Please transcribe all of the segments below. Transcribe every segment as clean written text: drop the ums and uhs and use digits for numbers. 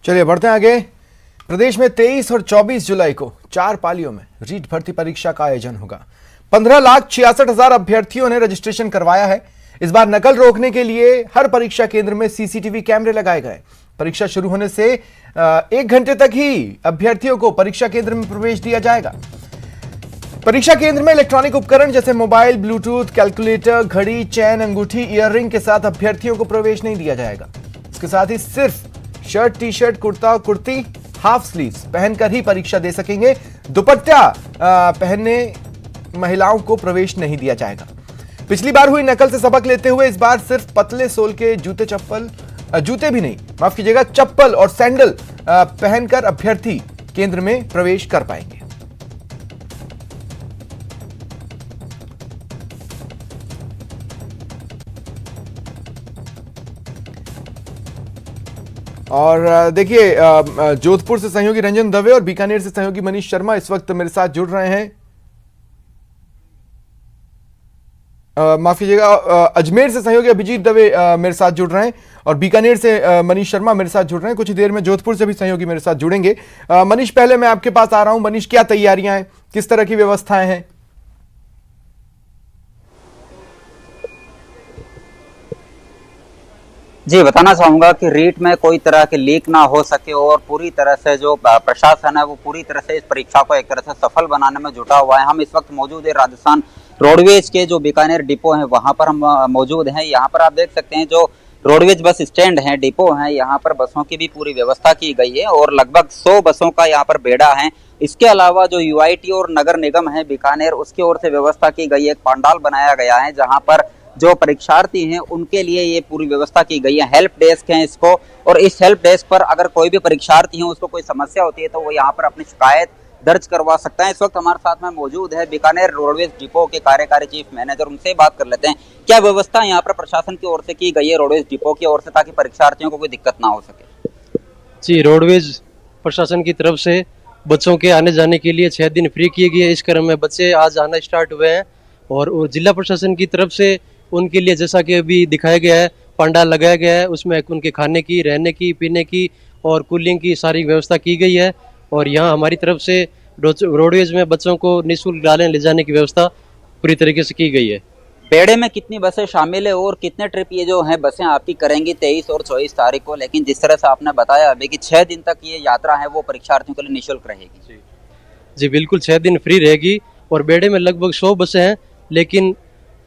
चलिए बढ़ते हैं आगे। प्रदेश में 23 और 24 जुलाई को 4 पालियों में रीट भर्ती परीक्षा का आयोजन होगा। 15,66,000 अभ्यर्थियों ने रजिस्ट्रेशन करवाया है। इस बार नकल रोकने के लिए हर परीक्षा केंद्र में सीसीटीवी कैमरे लगाए गए। परीक्षा शुरू होने से 1 घंटे तक ही अभ्यर्थियों को परीक्षा केंद्र में प्रवेश दिया जाएगा। परीक्षा केंद्र में इलेक्ट्रॉनिक उपकरण जैसे मोबाइल, ब्लूटूथ, कैलकुलेटर, घड़ी, चैन, अंगूठी, ईयररिंग के साथ अभ्यर्थियों को प्रवेश नहीं दिया जाएगा। इसके साथ ही सिर्फ shirt, T shirt, kurta, kurti, half sleeves पहनकर ही परीक्षा दे सकेंगे। दुपट्टा पहनने महिलाओं को प्रवेश नहीं दिया जाएगा। पिछली बार हुई नकल से सबक लेते हुए इस बार सिर्फ पतले सोल के चप्पल और सैंडल पहनकर अभ्यर्थी केंद्र में प्रवेश कर पाएंगे। और देखिए, जोधपुर से सहयोगी रंजन दवे और बीकानेर से सहयोगी मनीष शर्मा इस वक्त मेरे साथ जुड़ रहे हैं। माफ कीजिएगा, अजमेर से सहयोगी अभिजीत दवे मेरे साथ जुड़ रहे हैं और बीकानेर से मनीष शर्मा मेरे साथ जुड़ रहे हैं। कुछ ही देर में जोधपुर से भी सहयोगी मेरे साथ जुड़ेंगे। मनीष, पहले मैं आपके पास आ रहा हूं। मनीष, क्या तैयारियां हैं, किस तरह की व्यवस्थाएं हैं? जी, बताना चाहूंगा कि रीट में कोई तरह के लीक ना हो सके और पूरी तरह से जो प्रशासन है वो पूरी तरह से इस परीक्षा को एक तरह से सफल बनाने में जुटा हुआ है। हम इस वक्त मौजूद है राजस्थान रोडवेज के जो बीकानेर डिपो है वहां पर हम मौजूद हैं। यहाँ पर आप देख सकते हैं जो रोडवेज बस स्टैंड है, डिपो है, यहाँ पर बसों की भी पूरी व्यवस्था की गई है और लगभग 100 बसों का यहाँ पर बेड़ा है। इसके अलावा जो यूआईटी और नगर निगम है बीकानेर, उसकी ओर से व्यवस्था की गई है। एक पंडाल बनाया गया है जहाँ पर जो परीक्षार्थी हैं उनके लिए ये पूरी व्यवस्था की गई है। हेल्प डेस्क है इसको, और इस हेल्प डेस्क पर अगर कोई भी परीक्षार्थी है उसको कोई समस्या होती है तो वो यहाँ पर अपनी शिकायत दर्ज करवा सकता है। इस वक्त हमारे साथ में मौजूद है बीकानेर रोडवेज डिपो के कार्यकारी चीफ मैनेजर, उनसे बात कर लेते हैं। क्या व्यवस्था यहाँ पर प्रशासन की ओर से की गई है, रोडवेज डिपो की ओर से, ताकि परीक्षार्थियों को कोई दिक्कत ना हो सके? जी, रोडवेज प्रशासन की तरफ से बच्चों के आने जाने के लिए 6 दिन फ्री किए गए। इस क्रम में बच्चे आज आना स्टार्ट हुए हैं और जिला प्रशासन की तरफ से उनके लिए जैसा कि अभी दिखाया गया है, पंडाल लगाया गया है, उसमें उनके खाने की, रहने की, पीने की और कूलिंग की सारी व्यवस्था की गई है। और यहाँ हमारी तरफ से रोडवेज में बच्चों को निःशुल्क डालें ले जाने की व्यवस्था पूरी तरीके से की गई है। बेड़े में कितनी बसें शामिल है और कितने ट्रिप ये जो है बसें आपकी करेंगी 23 और 24 तारीख को? लेकिन जिस तरह से आपने बताया अभी कि 6 दिन तक ये यात्रा है वो परीक्षार्थियों के लिए निःशुल्क रहेगी। जी बिल्कुल, 6 दिन फ्री रहेगी और बेड़े में लगभग 100 बसें हैं। लेकिन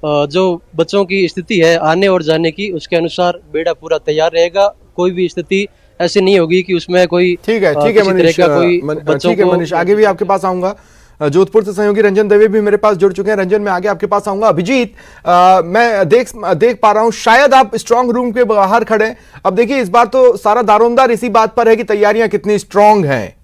जो बच्चों की स्थिति है आने और जाने की, उसके अनुसार बेड़ा पूरा तैयार रहेगा। कोई भी स्थिति ऐसी नहीं होगी कि उसमें कोई ठीक है मनीष, आगे भी आपके पास आऊंगा। जोधपुर से सहयोगी रंजन दवे भी मेरे पास जुड़ चुके हैं। रंजन, मैं आगे आपके पास आऊंगा। अभिजीत, मैं देख पा रहा हूं, शायद आप स्ट्रांग रूम के बाहर खड़े हैं। अब देखिए, इस बार तो सारा दारोमदार इसी बात पर है कि तैयारियां कितनी स्ट्रांग हैं।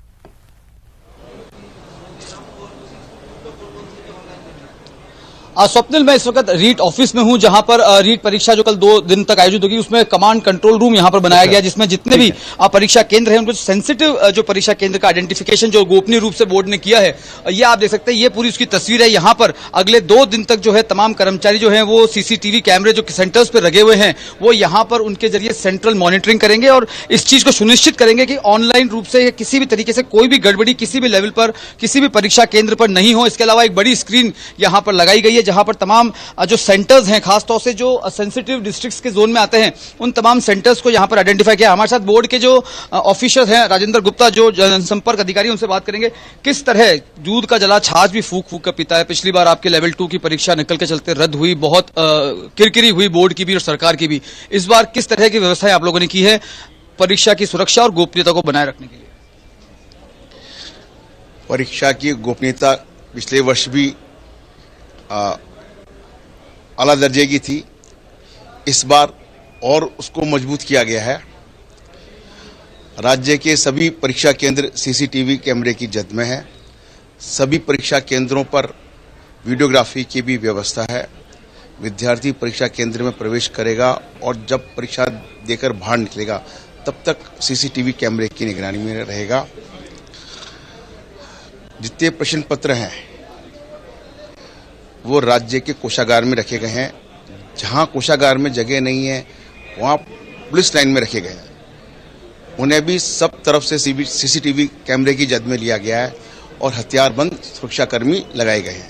स्वप्निल, मैं इस वक्त रीट ऑफिस में हूं जहां पर रीट परीक्षा जो कल 2 दिन तक आयोजित होगी उसमें कमांड कंट्रोल रूम यहां पर बनाया गया, जिसमें जितने भी परीक्षा केंद्र हैं उनको सेंसिटिव जो परीक्षा केंद्र का आइडेंटिफिकेशन जो गोपनीय रूप से बोर्ड ने किया है, ये आप देख सकते हैं। ये पूरी उसकी तस्वीर है। यहां पर अगले 2 दिन तक जो है तमाम कर्मचारी जो है वो सीसीटीवी कैमरे जो सेंटर्स पर लगे हुए हैं वो यहां पर उनके जरिए सेंट्रल मॉनिटरिंग करेंगे और इस चीज को सुनिश्चित करेंगे कि ऑनलाइन रूप से किसी भी तरीके से कोई भी गड़बड़ी किसी भी लेवल पर किसी भी परीक्षा केंद्र पर नहीं हो। इसके अलावा एक बड़ी स्क्रीन यहां पर लगाई गई है जहां पर तमाम जो सेंटर्स हैं, खासतौर से जो सेंसिटिव डिस्ट्रिक्ट्स के जोन में आते हैं, उन तमाम सेंटर्स को यहां पर आइडेंटिफाई किया। हमारे साथ बोर्ड के जो ऑफिसर्स हैं, राजेंद्र गुप्ता जो जनसंपर्क अधिकारी, उनसे बात करेंगे। किस तरह दूध का जला छाछ भी फूक फूक कर पीता है। पिछली बार आपके लेवल 2 की परीक्षा निकल के चलते रद्द हुई, बहुत किरकिरी हुई बोर्ड की भी और सरकार की भी। इस बार किस तरह की व्यवस्थाएं आप लोगों ने की है परीक्षा की सुरक्षा और गोपनीयता को बनाए रखने के लिए? परीक्षा की गोपनीयता पिछले वर्ष भी आला दर्जे की थी, इस बार और उसको मजबूत किया गया है। राज्य के सभी परीक्षा केंद्र सीसीटीवी कैमरे की जद में है। सभी परीक्षा केंद्रों पर वीडियोग्राफी की भी व्यवस्था है। विद्यार्थी परीक्षा केंद्र में प्रवेश करेगा और जब परीक्षा देकर बाहर निकलेगा तब तक सीसीटीवी कैमरे की निगरानी में रहेगा। जितने प्रश्न पत्र हैं वो राज्य के कोषागार में रखे गए हैं। जहां कोषागार में जगह नहीं है वहां पुलिस लाइन में रखे गए हैं। उन्हें भी सब तरफ से सीसीटीवी कैमरे की जद में लिया गया है और हथियारबंद सुरक्षाकर्मी लगाए गए हैं।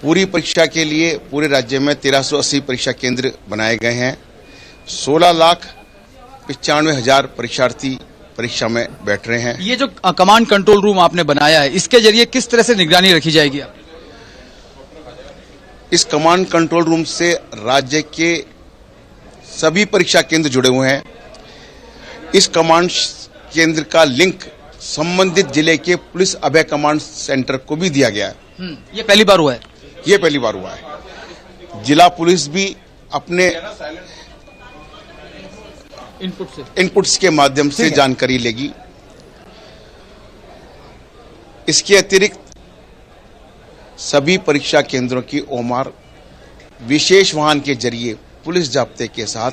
पूरी परीक्षा के लिए पूरे राज्य में 1380 परीक्षा केंद्र बनाए गए हैं। 16,95,000 परीक्षार्थी परीक्षा में बैठ रहे हैं। ये जो कमांड कंट्रोल रूम आपने बनाया है, इसके जरिए किस तरह से निगरानी रखी जाएगी? इस कमांड कंट्रोल रूम से राज्य के सभी परीक्षा केंद्र जुड़े हुए हैं। इस कमांड केंद्र का लिंक संबंधित जिले के पुलिस अभय कमांड सेंटर को भी दिया गया है। ये पहली बार हुआ है? ये पहली बार हुआ है। जिला पुलिस भी अपने इनपुट्स के माध्यम से जानकारी लेगी। इसके अतिरिक्त सभी परीक्षा केंद्रों की ओमार विशेष वाहन के जरिए पुलिस जाब्ते के साथ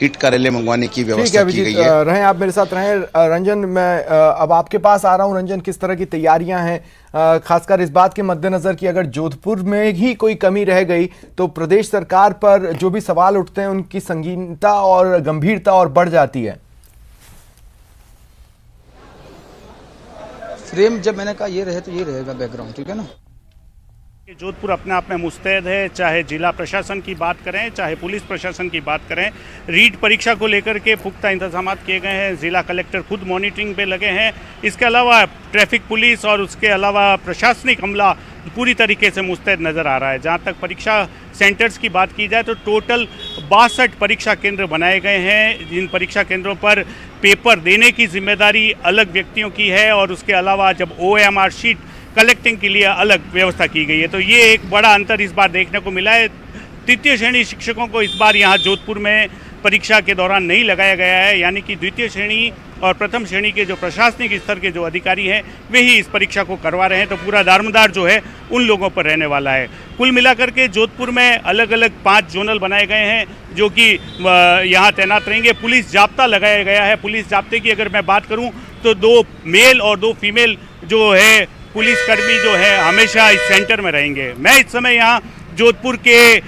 रीट कार्यालय मंगवाने की व्यवस्था की गई है। रहें आप मेरे साथ रहें। रंजन, मैं अब आपके पास आ रहा हूं। रंजन, किस तरह की तैयारियां हैं, खासकर इस बात के मद्देनजर कि अगर जोधपुर में ही कोई कमी रह गई तो प्रदेश सरकार पर जो भी सवाल उठते हैं उनकी संगीनता और गंभीरता और बढ़ जाती है। फ्रेम जब मैंने कहा ये रहे तो ये रहेगा बैकग्राउंड, ठीक है ना? जोधपुर अपने आप में मुस्तैद है, चाहे जिला प्रशासन की बात करें चाहे पुलिस प्रशासन की बात करें। रीट परीक्षा को लेकर के पुख्ता इंतजाम किए गए हैं। जिला कलेक्टर खुद मॉनिटरिंग पे लगे हैं। इसके अलावा ट्रैफिक पुलिस और उसके अलावा प्रशासनिक अमला पूरी तरीके से मुस्तैद नज़र आ रहा है। जहां तक परीक्षा सेंटर्स की बात की जाए तो टोटल 62 परीक्षा केंद्र बनाए गए हैं। जिन परीक्षा केंद्रों पर पेपर देने की जिम्मेदारी अलग व्यक्तियों की है और उसके अलावा जब OMR शीट कलेक्टिंग के लिए अलग व्यवस्था की गई है। तो ये एक बड़ा अंतर इस बार देखने को मिला है। तृतीय श्रेणी शिक्षकों को इस बार यहाँ जोधपुर में परीक्षा के दौरान नहीं लगाया गया है, यानी कि द्वितीय श्रेणी और प्रथम श्रेणी के जो प्रशासनिक स्तर के जो अधिकारी हैं वे ही इस परीक्षा को करवा रहे हैं। तो पूरा दारोमदार जो है उन लोगों पर रहने वाला है। कुल मिलाकर के जोधपुर में अलग अलग 5 जोनल बनाए गए हैं जो कि यहाँ तैनात रहेंगे। पुलिस जाब्ता लगाया गया है। पुलिस जाब्ते की अगर मैं बात करूँ तो 2 मेल और 2 फीमेल जो है पुलिसकर्मी जो है हमेशा इस सेंटर में रहेंगे। मैं इस समय यहाँ जोधपुर के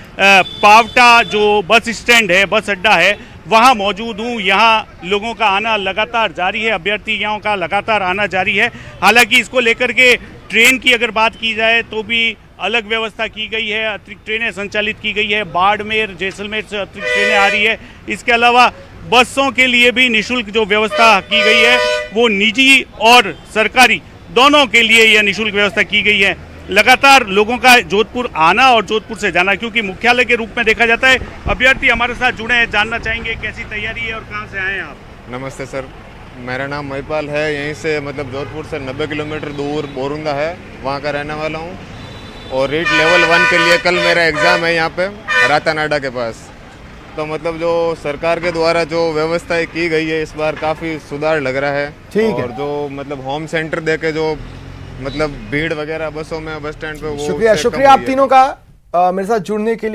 पावटा जो बस स्टैंड है, बस अड्डा है, वहाँ मौजूद हूँ। यहाँ लोगों का आना लगातार जारी है, अभ्यर्थियों का लगातार आना जारी है। हालांकि इसको लेकर के ट्रेन की अगर बात की जाए तो भी अलग व्यवस्था की गई है, अतिरिक्त ट्रेनें संचालित की गई है। बाड़मेर जैसलमेर से अतिरिक्त ट्रेनें आ रही है। इसके अलावा बसों के लिए भी निःशुल्क जो व्यवस्था की गई है वो निजी और सरकारी दोनों के लिए यह निःशुल्क व्यवस्था की गई है। लगातार लोगों का जोधपुर आना और जोधपुर से जाना, क्योंकि मुख्यालय के रूप में देखा जाता है। अभ्यर्थी हमारे साथ जुड़े हैं, जानना चाहेंगे कैसी तैयारी है और कहां से आए हैं आप? नमस्ते सर, मेरा नाम महिपाल है। यहीं से मतलब जोधपुर से 90 किलोमीटर दूर बोरुंदा है, वहाँ का रहने वाला हूँ। और रीट लेवल 1 के लिए कल मेरा एग्ज़ाम है यहाँ पे रातानाडा के पास। तो मतलब जो सरकार के द्वारा जो व्यवस्थाएं की गई है इस बार काफ़ी सुधार लग रहा है। ठीक है। और जो मतलब होम सेंटर देके जो मतलब भीड़ वगैरह बसों में बस स्टैंड पे वो शुक्रिया आप तीनों का मेरे साथ जुड़ने के लिए।